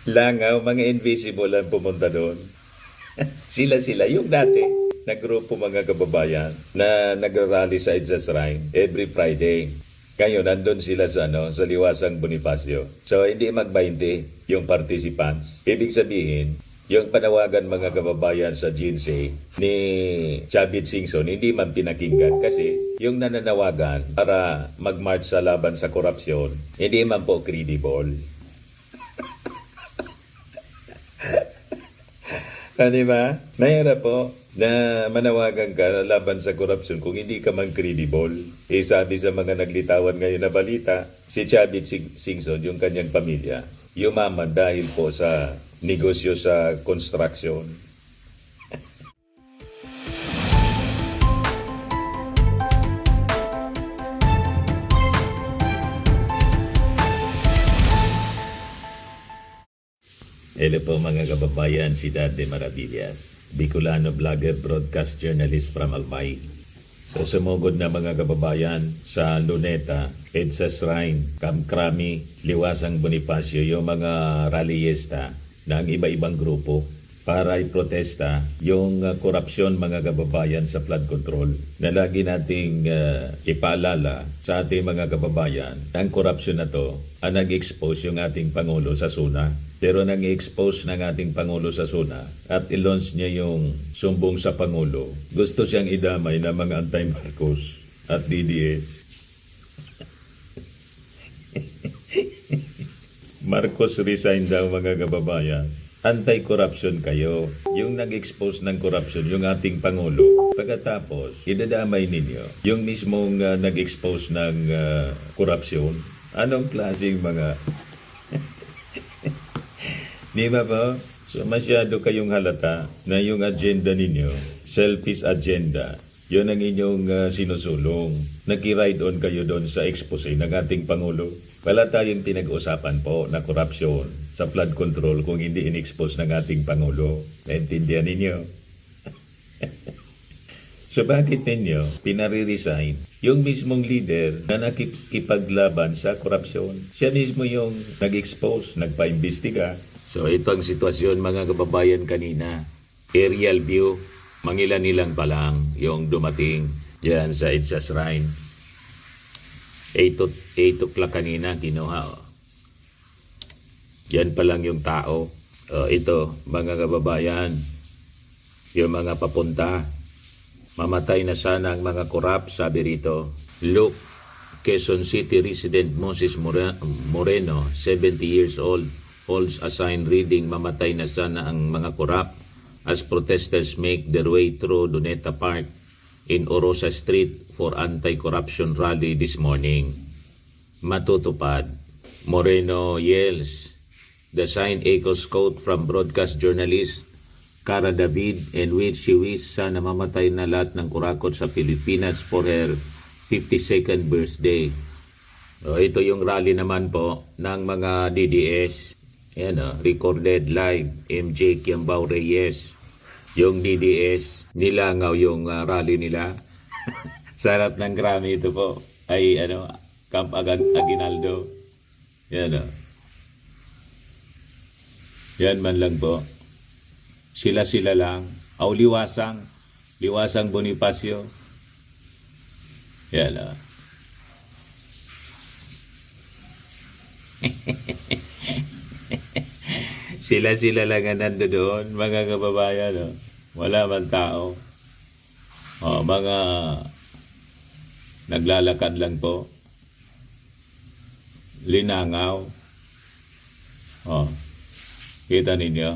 Langaw, mga invisible ang pumunta doon. Sila, yung dati, na grupo mga kababayan na nagrarally sa Edsa Shrine every Friday. Ngayon, nandun sila sa, sa Liwasang Bonifacio. So, hindi mag-20 yung participants. Ibig sabihin, yung panawagan mga kababayan sa GNC ni Chavit Singson, hindi man pinakinggan kasi yung nananawagan para mag-march sa laban sa korupsyon, hindi man po credible. Di ba? Nahirap po na manawagan ka laban sa korupsyon kung hindi ka man credible. Sabi sa mga naglitawan ngayon na balita, si Chavit Singson, yung kanyang pamilya, yumaman dahil po sa negosyo sa construction. Hello po mga kababayan, si Dade Maravillas, Bicolano vlogger, broadcast journalist from Albay. So sumugod na mga kababayan sa Luneta, Edsa Shrine, Kamkrami, Liwasang Bonifacio, yung mga rallyista ng iba-ibang grupo para iprotesta yung korupsyon mga kababayan sa flood control na lagi nating ipaalala sa ating mga kababayan. Ang korupsyon na to ang nag-expose yung ating Pangulo sa SUNA. Pero nag-expose ng ating Pangulo sa SUNA at i-launch niya yung sumbong sa Pangulo. Gusto siyang idamay ng mga anti-Marcos at DDS. Marcos resign daw mga kababayan. Anti-corruption kayo. Yung nag-expose ng corruption, yung ating Pangulo. Pagkatapos, idadamay ninyo yung mismong nag-expose ng corruption. Anong klaseng mga... Di ba po? So masyado kayong halata na yung agenda ninyo, selfish agenda, yun ang inyong sinusulong. Nag-ride on kayo doon sa expose ng ating Pangulo. Wala tayong pinag-usapan po na korupsyon sa flood control kung hindi in-expose ng ating Pangulo. Naintindihan ninyo? So bakit ninyo pinare-resign yung mismong leader na nakikipaglaban sa korupsyon? Siya mismo yung nag-expose, nagpa-imbestiga. So ito ang sitwasyon mga kababayan kanina. Aerial view, mangilan-ilan pa lang yung dumating diyan sa Edsa Shrine. 8 o'clock kanina kinuha. Yan pa lang yung tao. Ito mga kababayan, yung mga papunta. Mamatay na sana ang mga korap, sabi rito. Look, Quezon City resident Moses Moreno, 70 years old, holds a sign reading mamatay na sana ang mga korap as protesters make their way through Luneta Park in Orosa Street for anti-corruption rally this morning. Matutupad. Moreno yells. The sign echoes quote from broadcast journalist Cara David in which she wished sana mamatay na lahat ng kurakot sa Pilipinas for her 52nd birthday. Ito yung rally naman po ng mga DDS. Ayan, recorded live, MJ Kiambao Reyes. Yung DDS, nilangaw yung rally nila. Sarap ng Grammy ito po. Ay, Camp Aguinaldo. Yan, Yan man lang po. Sila lang. Liwasang Bonifacio. Yan, Sila lang ang nandoon, mga kababayan. Wala man tao. Mga naglalakad lang po. Linangaw. Kita ninyo?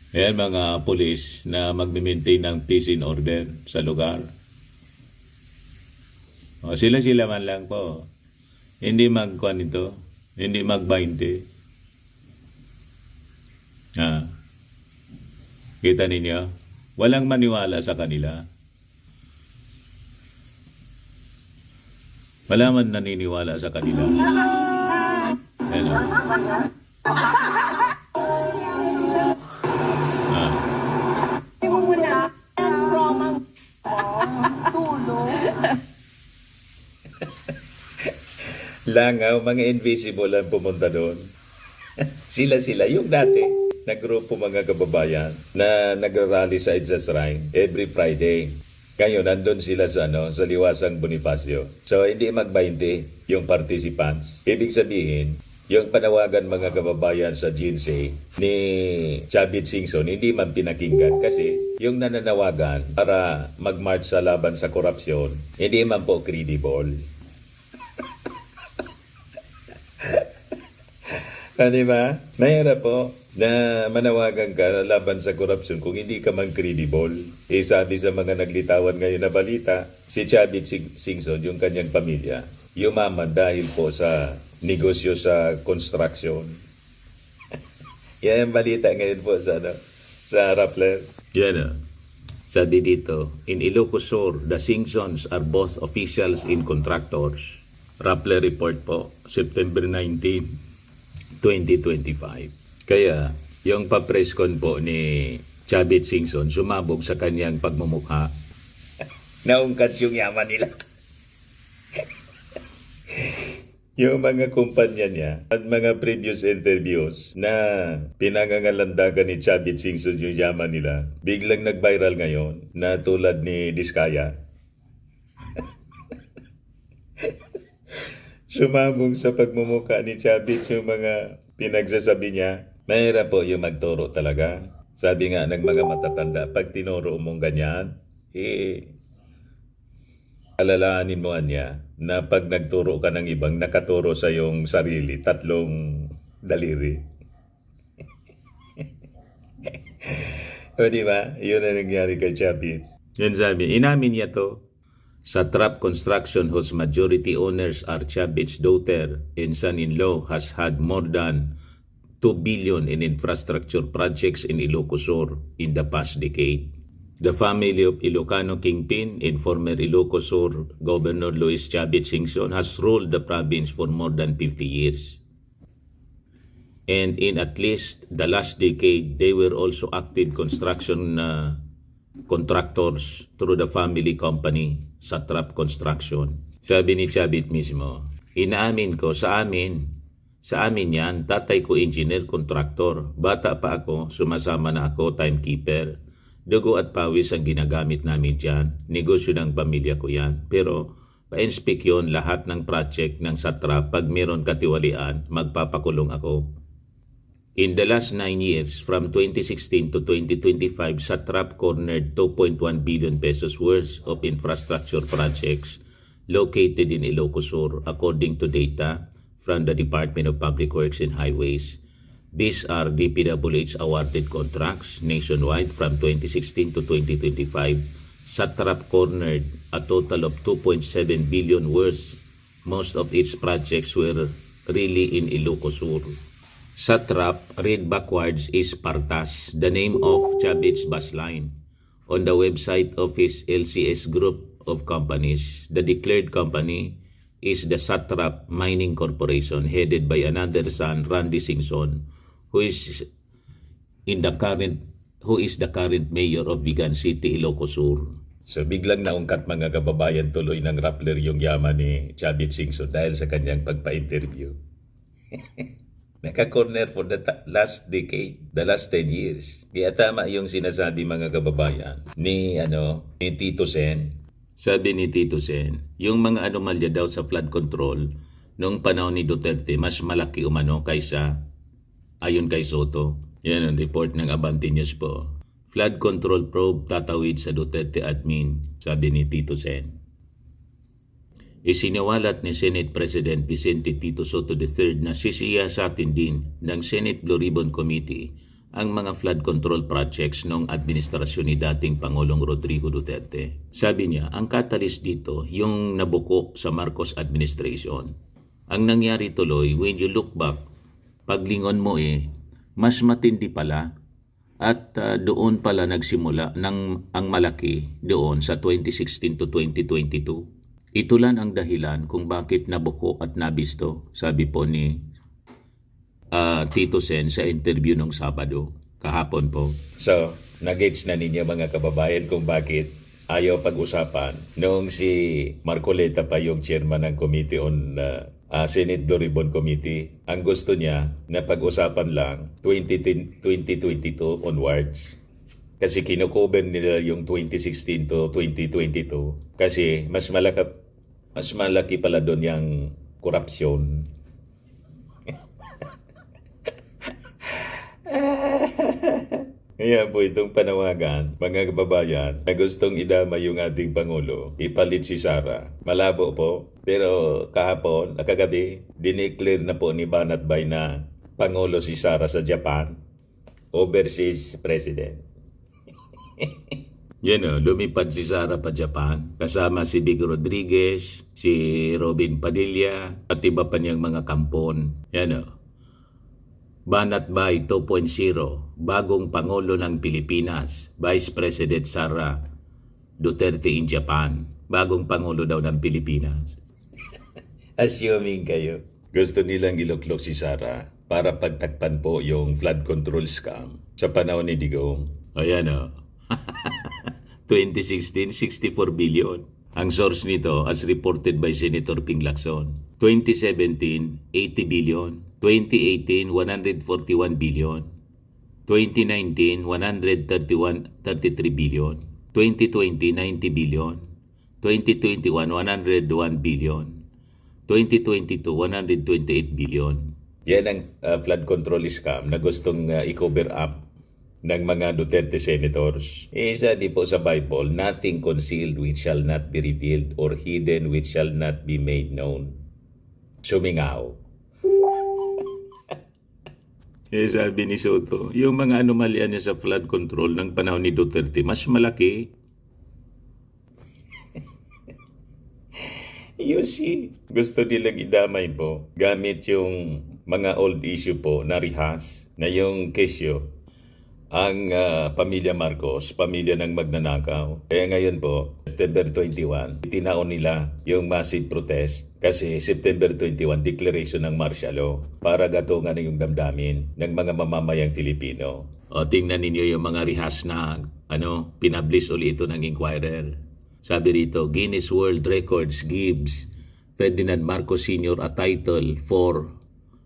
Ayan mga pulis na magme-maintain ng peace and order sa lugar. Sila man lang po. Hindi magkuhan ito. Hindi mag-20. Kita ninyo? Walang maniwala sa kanila. Wala man naniniwala sa kanila. Ano? Langaw, mga invisible ang pumunta doon. Sila yung dati na grupo mga kababayan na nagrarally sa Edsa Shrine every Friday. Ngayon, nandun sila sa, sa Liwasang Bonifacio. So, hindi mag-20 yung participants. Ibig sabihin, yung panawagan mga kababayan sa GNC ni Chavit Singson, hindi man pinakinggan kasi yung nananawagan para mag-march sa laban sa korupsyon, hindi man po credible. Di ba? Mahirap po na manawagan ka laban sa korupsyon kung hindi ka man credible. Sabi sa mga naglitawan ngayon na balita, si Chavit Singson, yung kanyang pamilya, yumaman dahil po sa negosyo sa construction. Yan ang balita ngayon po sa Rappler. Yan sabi dito, in Ilocos Sur, the Singsons are both officials and contractors. Rappler report po, September 19, 2025. Kaya, yung pa-presscon po ni Chavit Singson, sumabog sa kanyang pagmumukha. Naungkat yung yaman nila. Yung mga kumpanya niya at mga previous interviews na pinangangalandagan ni Chavit Singson yung yaman nila, biglang nag-viral ngayon na tulad ni Diskaya. Sumabog sa pagmumuka ni Chavit yung mga pinagsasabi niya. Mahirap po yung magturo talaga. Sabi nga ng mga matatanda, pag tinuro mong ganyan, alalahanin mo niya na pag nagturo ka ng ibang nakaturo sa iyong sarili, 3 daliri. O diba? Yun ang nangyari kay Chavit. Yun sabi, inamin niya to. Satrap Construction, whose majority owners are Chavit's daughter and son-in-law, has had more than 2 billion in infrastructure projects in Ilocos Sur in the past decade. The family of Ilocano Kingpin and former Ilocos Sur Governor Luis Chavit Singson has ruled the province for more than 50 years. And in at least the last decade, they were also active construction contractors through the family company, Satrap Construction. Sabi ni Chavit mismo, inaamin ko sa amin yan, tatay ko engineer contractor. Bata pa ako, sumasama na ako, timekeeper. Dugo at pawis ang ginagamit namin dyan. Negosyo ng pamilya ko yan. Pero pa-inspect yun lahat ng project ng Satrap. Pag meron katiwalian, magpapakulong ako. In the last 9 years, from 2016 to 2025, Satrap cornered 2.1 billion pesos worth of infrastructure projects located in Ilocos Sur, according to data from the Department of Public Works and Highways. These are DPWH awarded contracts nationwide from 2016 to 2025. Satrap cornered a total of 2.7 billion worth. Most of its projects were really in Ilocos Sur. Satrap, read backwards, is Partas, the name of Chavit's bus line. On the website of his LCS group of companies, the declared company is the Satrap Mining Corporation, headed by another son, Randy Singson, who is the current mayor of Vigan City, Ilocos Sur. So biglang naungkat mga kababayan, tuloy ng Rappler yung yaman ni Chavit Singson dahil sa kanyang pagpa-interview. Naka-corner for the last decade, the last 10 years. Kaya tama yung sinasabi mga kababayan ni Tito Sen. Sabi ni Tito Sen, yung mga anomalya daw sa flood control noong panahon ni Duterte mas malaki umano kaysa ayon kay Soto. Yan ang report ng Abante News po. Flood control probe tatawid sa Duterte admin, sabi ni Tito Sen. Isiniwalat ni Senate President Vicente Tito Soto III na sisiyasatin din ng Senate Blue Ribbon Committee ang mga flood control projects noong administrasyon ni dating Pangulong Rodrigo Duterte. Sabi niya, ang catalyst dito yung nabuko sa Marcos administration. Ang nangyari tuloy, when you look back, paglingon mo mas matindi pala at doon pala nagsimula ang malaki doon sa 2016 to 2022. Ito lang ang dahilan kung bakit nabuko at nabisto, sabi po ni Tito Sen sa interview nung Sabado, kahapon po. So, nag-gets na ninyo mga kababayan kung bakit ayaw pag-usapan noong si Marcoleta pa yung chairman ng Committee on Senate Blue Ribbon Committee. Ang gusto niya na pag-usapan lang 2022 onwards. Kasi kinocover nila yung 2016 to 2022 kasi mas malaki pala doon yung korupsyon. Kaya po itong panawagan, mga kababayan, na gustong idama yung ating Pangulo, ipalit si Sara. Malabo po, pero kahapon, kagabi, dineclare na po ni Banat Bay na Pangulo si Sara sa Japan, overseas president. Yan o, lumipad si Sara pa Japan, kasama si Big Rodriguez, si Robin Padilla, at iba pa niyang mga kampon. Yan o. Banat Bay 2.0, bagong Pangulo ng Pilipinas, Vice President Sara Duterte in Japan, bagong Pangulo daw ng Pilipinas. Assuming kayo, gusto nilang iluklok si Sara para pagtakpan po yung flood control scam sa panahon ni Digong. Ayan o. 2016, 64 billion. Ang source nito as reported by Senator Ping Lacson. 2017, 80 billion. 2018, 141 billion. 2019, 33 billion. 2020, 90 billion. 2021, 101 billion. 2022, 128 billion. Yan ang flood control scam na gustong i-cover up ng mga Duterte senators. Isa di po sa Bible, nothing concealed which shall not be revealed or hidden which shall not be made known. Sumingaw. Sabi ni Soto, yung mga anomalya niya sa flood control ng panahon ni Duterte, mas malaki. You see, gusto nilang idamay po gamit yung mga old issue po na rehas na yung kesyo. Ang pamilya Marcos, pamilya ng magnanakaw. Kaya ngayon po, September 21, itinaon nila yung massive protest kasi September 21, declaration ng martial law para gatungan yung damdamin ng mga mamamayang Filipino. O tingnan ninyo yung mga rehas na pinablis ulit ito ng Inquirer. Sabi rito, Guinness World Records gives Ferdinand Marcos Sr. a title for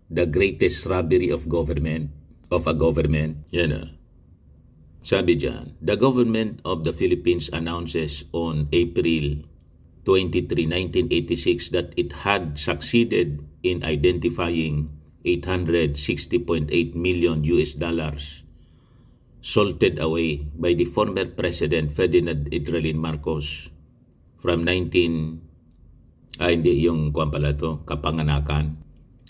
the greatest robbery of a government. Yan Sabi dyan, the government of the Philippines announces on April 23, 1986 that it had succeeded in identifying $860.8 million salted away by the former President Ferdinand Idralin Marcos from kapanganakan,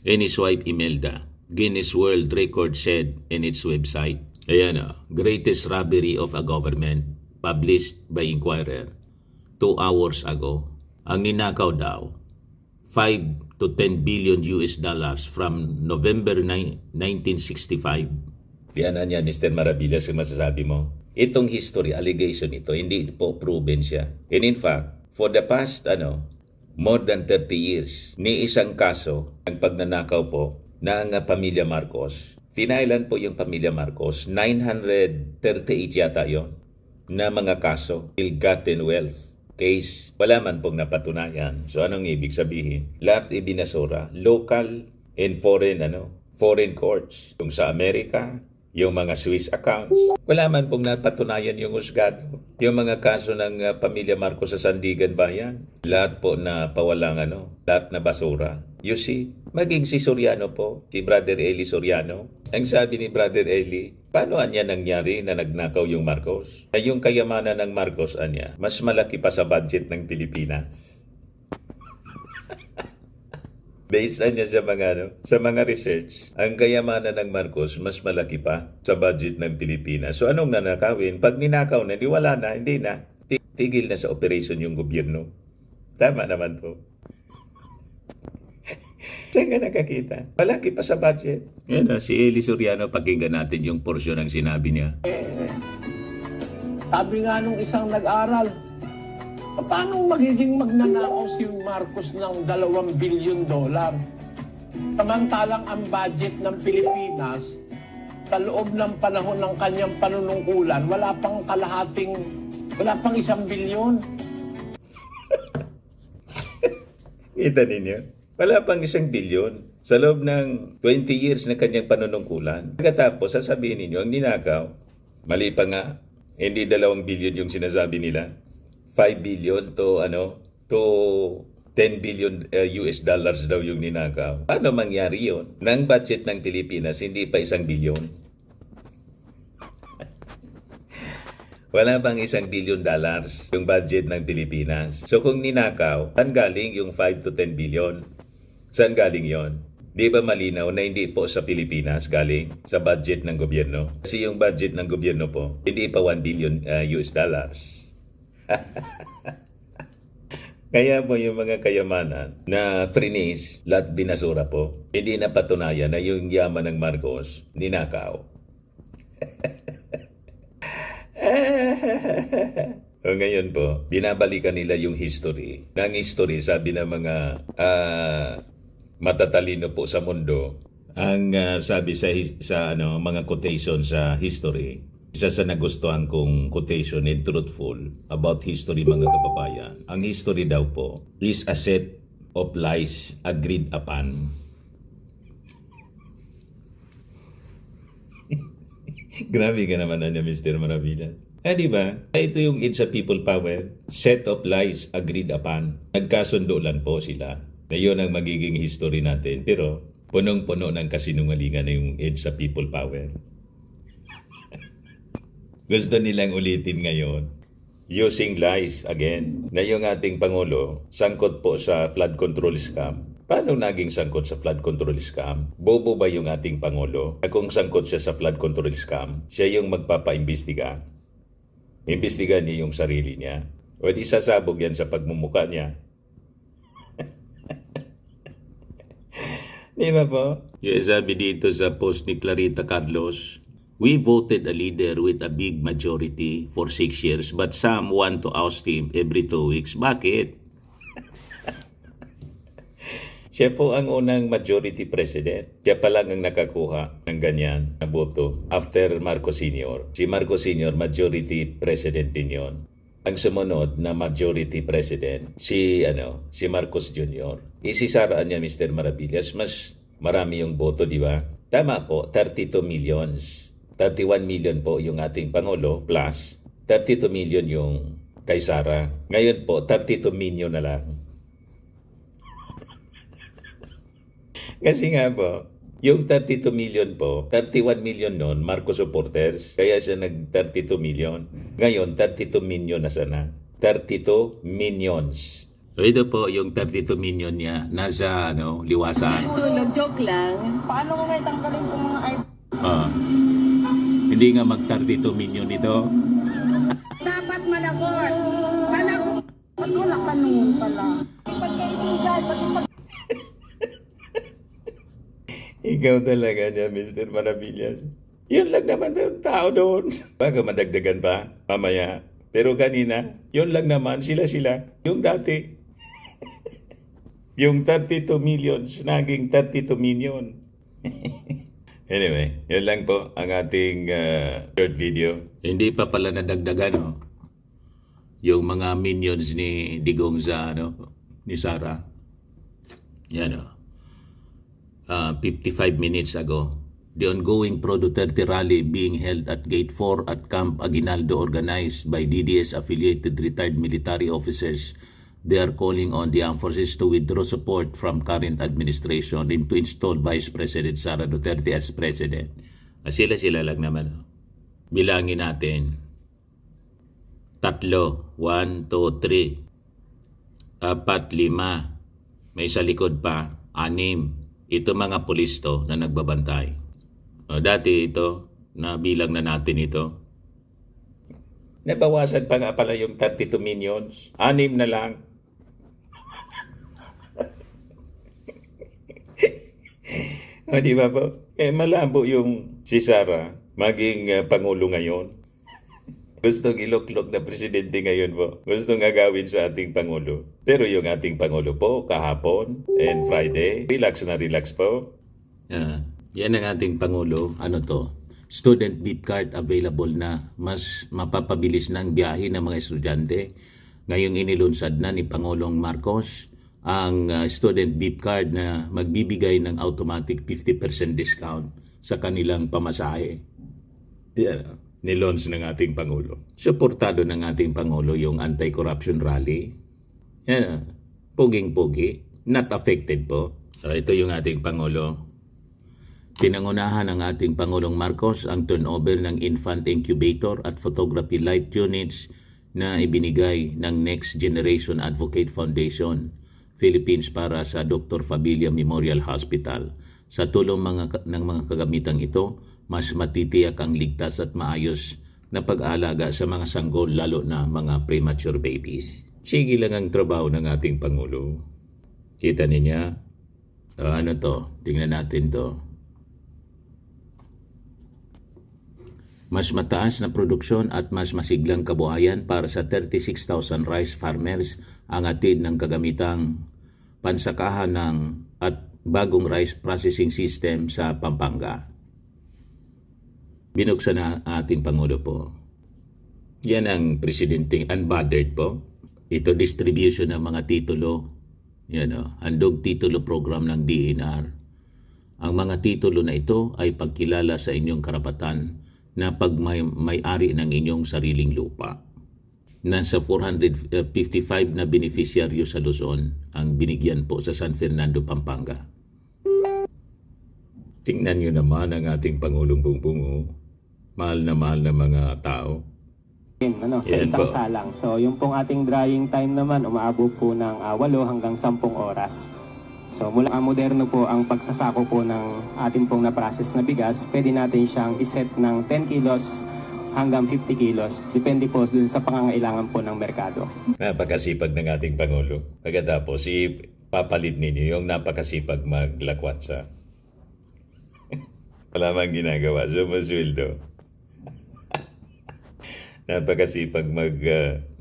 and his wife Imelda. Guinness World Record said in its website. Ayan greatest robbery of a government, published by Inquirer 2 hours ago. Ang ninakaw daw, 5 to 10 billion from November 1965. Yan niya, Mr. Maravillas, ang masasabi mo. Itong history, allegation ito, hindi po proven siya. And in fact, for the past, more than 30 years, ni isang kaso ang pagnanakaw po ng pamilya Marcos. Finailan po yung pamilya Marcos, 938 yata yon na mga kaso, ill-gotten wealth case. Wala man pong napatunayan. So anong ibig sabihin? Lahat ibinasura, local and foreign courts. Yung sa Amerika, yung mga Swiss accounts. Wala man pong napatunayan yung husgado. Yung mga kaso ng pamilya Marcos sa Sandigan Bayan, lahat po na pawalang lahat na basura. You see, maging si Soriano po, si Brother Eli Soriano, ang sabi ni Brother Eli, paano anya nangyari na nagnakaw yung Marcos? Ay yung kayamanan ng Marcos mas malaki pa sa budget ng Pilipinas. Based niya sa mga research, ang kayamanan ng Marcos mas malaki pa sa budget ng Pilipinas. So anong nanakawin? Pag ninakaw na, wala na, hindi na. Tigil na sa operation yung gobyerno. Tama naman po. Saan ka nakakita? Malaki pa sa budget. Yan si Eli Soriano, pakinggan natin yung porsyon ng sinabi niya. Sabi nga nung isang nag-aral, paano magiging magnanakaw si Marcos ng $2 billion? Samantalang ang budget ng Pilipinas, sa loob ng panahon ng kanyang panunungkulan, wala pang $1 billion. Kita ninyo? Wala pang 1 bilyon sa loob ng 20 years na kanyang panunungkulan. Pagkatapos, sasabihin ninyo, ang ninakaw, mali pa nga, hindi 2 bilyon yung sinasabi nila. 5 billion to 10 billion US dollars daw yung ninakaw. Paano mangyari yun? Nang budget ng Pilipinas, hindi pa 1 bilyon. Wala bang 1 billion dollars yung budget ng Pilipinas. So kung ninakaw, saan galing yung 5 to 10 billion? Saan galing yon? Di ba malinaw na hindi po sa Pilipinas galing sa budget ng gobyerno? Kasi yung budget ng gobyerno po, hindi pa 1 billion US dollars. Kaya po yung mga kayamanan na frinis, lahat binasura po, hindi na patunayan na yung yaman ng Marcos, ninakaw. O ngayon po, binabalikan nila yung history. Nang history, sabi ng mga matatalino po sa mundo, ang sabi sa mga quotation sa history, isa sa nagustuhan kong quotation and truthful about history mga kababayan. Ang history daw po is a set of lies agreed upon. Grabe ka naman Mr. Maravilla. Di ba? Ito yung It's a People Power. Set of lies agreed upon. Nagkasundo lang po sila. Na yun ang magiging history natin. Pero punong-puno ng kasinungalingan na yung It's a People Power. Gusto nilang ulitin ngayon. Using lies again. Na yung ating Pangulo, sangkot po sa flood control scam. Paano naging sangkot sa flood control scam? Bobo ba yung ating Pangulo? Na kung sangkot siya sa flood control scam, siya yung magpapaimbestiga. Imbestigahan niya yung sarili niya. O di sasabog yan sa pagmumuka niya. Di ba po? Yung sabi dito sa post ni Clarita Carlos, we voted a leader with a big majority for 6 years but some want to oust him every 2 weeks. Bakit? Siya po ang unang majority president. Siya pa lang ang nakakuha ng ganyan na boto after Marcos Sr. Si Marcos Sr. majority president din yon. Ang sumunod na majority president, si Marcos Jr. Isisaraan niya Mr. Maravillas, mas marami yung boto, di ba? Tama po, 32 millions. 31 million po yung ating Pangulo plus 32 million yung kay Sara. Ngayon po, 32 million na lang. Kasi nga po, yung 32 million po, 31 million noon, Marcos supporters, kaya siya nag-32 million. Ngayon, 32 million na sana. 32 millions. So ito po, yung 32 million niya, nasa liwasan. Tulog, joke lang. Paano mo may tanggalin kung mga ID? Hindi nga mag-32 million ito. Dapat managot. Managot. Pag wala ka noon pala. Pagkaibigan, pag Ikaw talaga niya, Mr. Maravillas. Yun lang naman yung tao doon. Baga madagdagan pa, mamaya. Pero kanina, yun lang naman, sila. Yung dati. Yung 32 millions, naging 32 million. Anyway, yun lang po ang ating third video. Hindi pa pala nadagdagan, yung mga minions ni Digong sa, ni Sara. Yan, 55 minutes ago, the ongoing Pro-Duterte rally being held at Gate 4 at Camp Aguinaldo organized by DDS-affiliated retired military officers. They are calling on the armed forces to withdraw support from current administration and to install Vice President Sara Duterte as President. Sila lang naman. Bilangin natin. 3, 1, 2, 3, 4, 5. May sa likod pa, 6. Ito mga pulis to na nagbabantay. Dati ito, nabilang na natin ito. Nabawasan pa nga pala yung 32 millions. 6 na lang. Di ba po? Malabo yung si Sara maging Pangulo ngayon. Gustong iluklok na presidente ngayon po. Gustong agawin sa ating Pangulo. Pero yung ating Pangulo po, kahapon and Friday, relax po. Yan ang ating Pangulo. Student beep card available na. Mas mapapabilis na ang biyahe ng mga estudyante. Ngayong inilunsad na ni Pangulong Marcos ang student beep card na magbibigay ng automatic 50% discount sa kanilang pamasahe. Yan, nilaunch ng ating Pangulo. Suportado ng ating Pangulo yung anti-corruption rally. Yan, puging-pugi, not affected po. So ito yung ating Pangulo. Pinangunahan ng ating Pangulong Marcos ang turnover ng infant incubator at photography light units na ibinigay ng Next Generation Advocate Foundation Philippines para sa Dr. Fabilia Memorial Hospital. Sa tulong ng mga kagamitang ito, mas matitiyak ang ligtas at maayos na pag-aalaga sa mga sanggol, lalo na mga premature babies. Sige lang ang trabaho ng ating Pangulo. Kita niya? Ano to? Tingnan natin to. Mas mataas na produksyon at mas masiglang kabuhayan para sa 36,000 rice farmers ang atid ng kagamitang pansakahan at bagong rice processing system sa Pampanga. Binuksan na ating Pangulo po. Yan ang presidente unbothered po. Ito distribution ng mga titulo. Yan o, handog titulo program ng DENR. Ang mga titulo na ito ay pagkilala sa inyong karapatan na pagmay-ari ng inyong sariling lupa. Nasa 455 na beneficiaryo sa Luzon ang binigyan po sa San Fernando, Pampanga. Tingnan nyo naman ang ating Pangulong Bongbong, oh. Mahal na mga tao. Sa Yan isang po. salang. So yung pong ating drying time naman umaabot po ng 8 hanggang 10 oras. So mula moderno po ang pagsasako po ng ating pong na-process na bigas, pwede natin siyang iset ng 10 kilos hanggang 50 kilos. Depende po dun sa pangangailangan po ng merkado. Napakasipag ng ating Pangulo. Pagkatapos, papalit ninyo yung napakasipag maglakwatsa. Wala mang ginagawa, sumusweldo. Napakasipag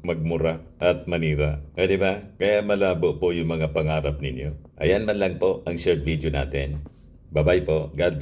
magmura at manira. Di ba? Kaya malabo po yung mga pangarap ninyo. Ayan man lang po ang short video natin. Bye-bye po. God bless.